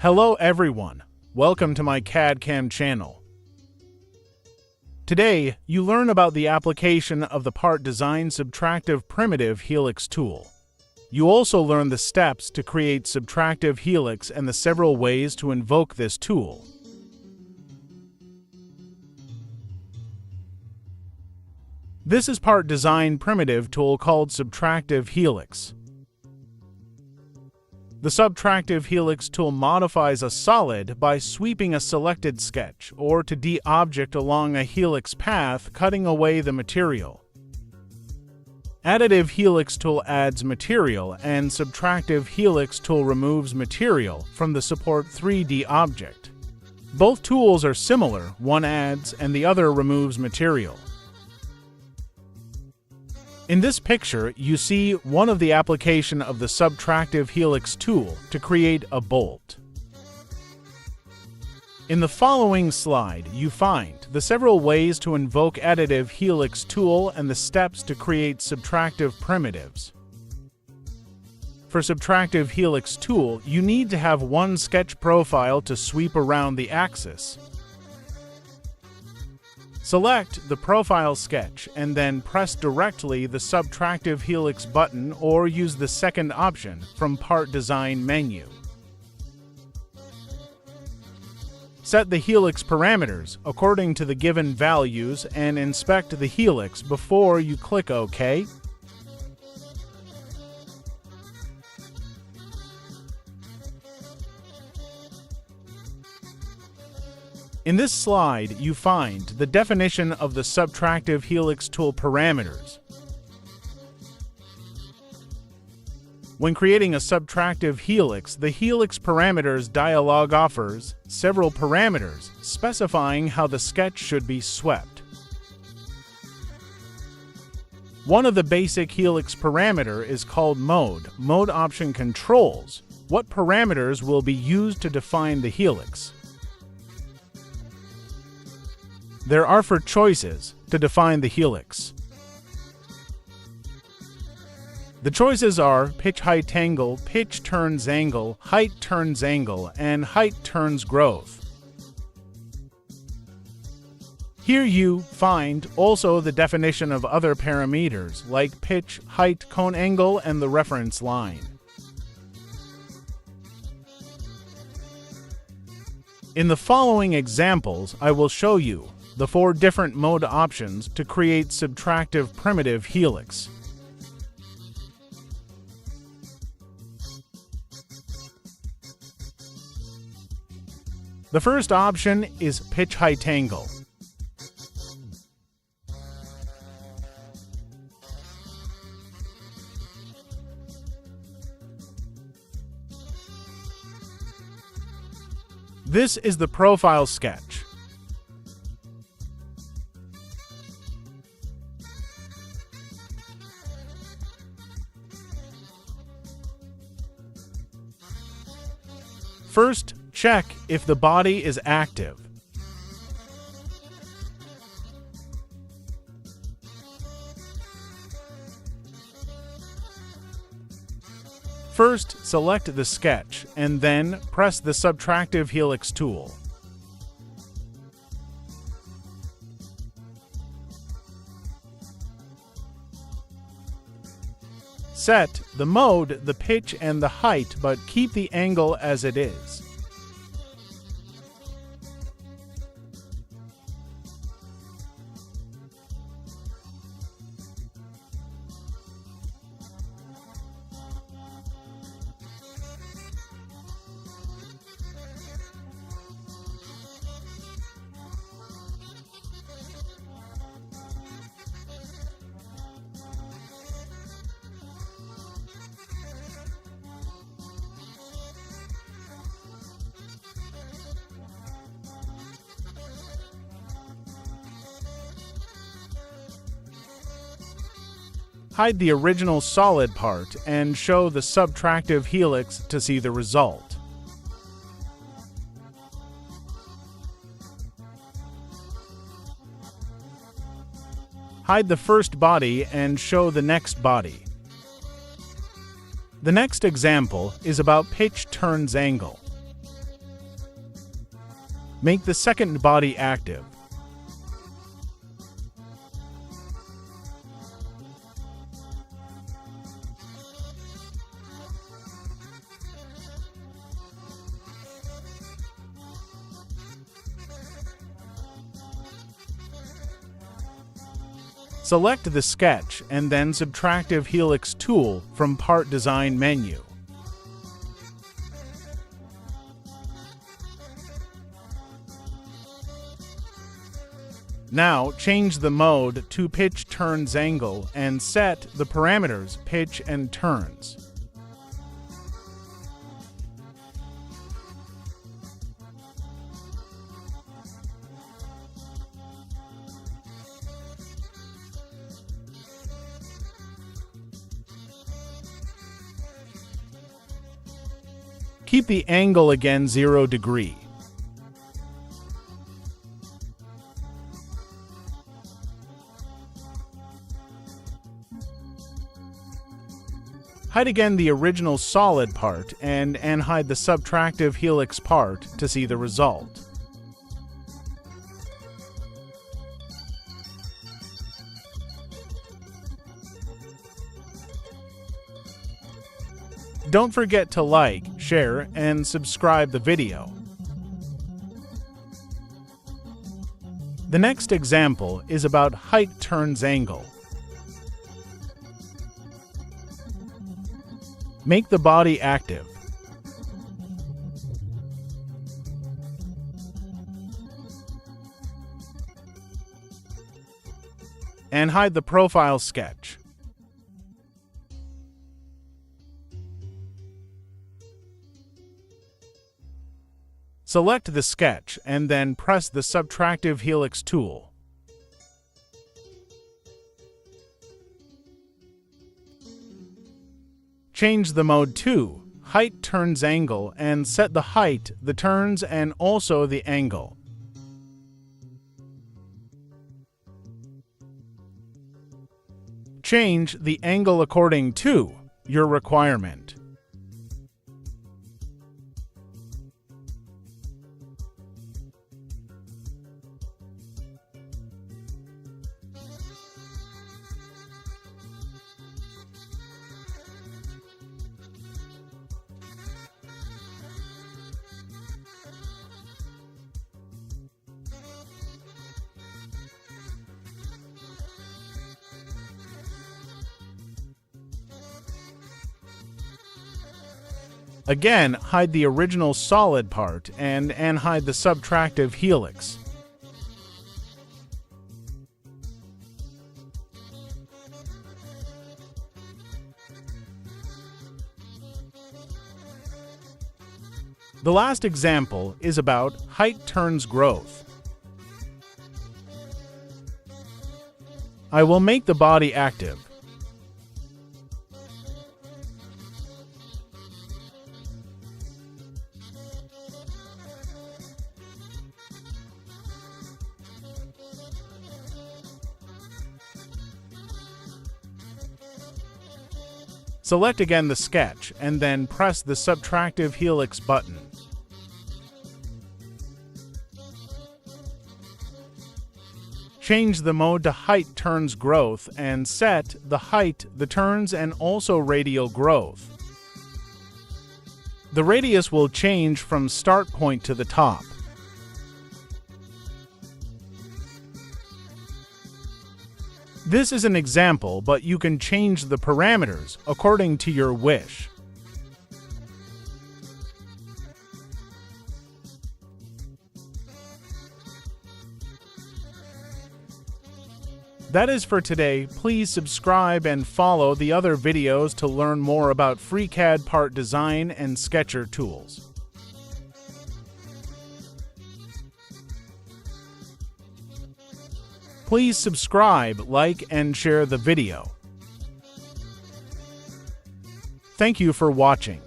Hello everyone, welcome to my CAD/CAM channel. Today, you learn about the application of the Part Design Subtractive Primitive Helix tool. You also learn the steps to create Subtractive Helix and the several ways to invoke this tool. This is Part Design Primitive tool called Subtractive Helix. The Subtractive Helix tool modifies a solid by sweeping a selected sketch or to D-object along a helix path, cutting away the material. Additive Helix tool adds material and Subtractive Helix tool removes material from the support 3D object. Both tools are similar, one adds and the other removes material. In this picture, you see one of the application of the Subtractive Helix tool to create a bolt. In the following slide, you find the several ways to invoke Additive Helix tool and the steps to create subtractive primitives. For Subtractive Helix tool, you need to have one sketch profile to sweep around the axis. Select the profile sketch and then press directly the Subtractive Helix button or use the second option from Part Design menu. Set the helix parameters according to the given values and inspect the helix before you click OK. In this slide, you find the definition of the Subtractive Helix tool parameters. When creating a subtractive helix, the helix parameters dialog offers several parameters specifying how the sketch should be swept. One of the basic helix parameter is called mode. Mode option controls what parameters will be used to define the helix. There are 4 choices to define the helix. The choices are pitch height angle, pitch turns angle, height turns angle, and height turns growth. Here you find also the definition of other parameters like pitch, height, cone angle, and the reference line. In the following examples, I will show you the 4 different mode options to create Subtractive Primitive Helix. The first option is pitch height angle. This is the profile sketch. First, check if the body is active. First, select the sketch and then press the Subtractive Helix tool. Set the mode, the pitch, and the height, but keep the angle as it is. Hide the original solid part and show the Subtractive Helix to see the result. Hide the first body and show the next body. The next example is about pitch turns angle. Make the second body active. Select the sketch and then Subtractive Helix tool from Part Design menu. Now change the mode to Pitch Turns Angle and set the parameters Pitch and Turns. Keep the angle again 0 degree. Hide again the original solid part and hide the Subtractive Helix part to see the result. Don't forget to like, share, and subscribe the video. The next example is about height turns angle. Make the body active. And hide the profile sketch. Select the sketch and then press the Subtractive Helix tool. Change the mode to Height Turns Angle and set the height, the turns, and also the angle. Change the angle according to your requirement. Again, hide the original solid part and hide the Subtractive Helix. The last example is about height turns growth. I will make the body active. Select again the sketch and then press the Subtractive Helix button. Change the mode to Height Turns Growth and set the height, the turns, and also radial growth. The radius will change from start point to the top. This is an example, but you can change the parameters according to your wish. That is for today. Please subscribe and follow the other videos to learn more about FreeCAD Part Design and Sketcher tools. Please subscribe, like, and share the video. Thank you for watching.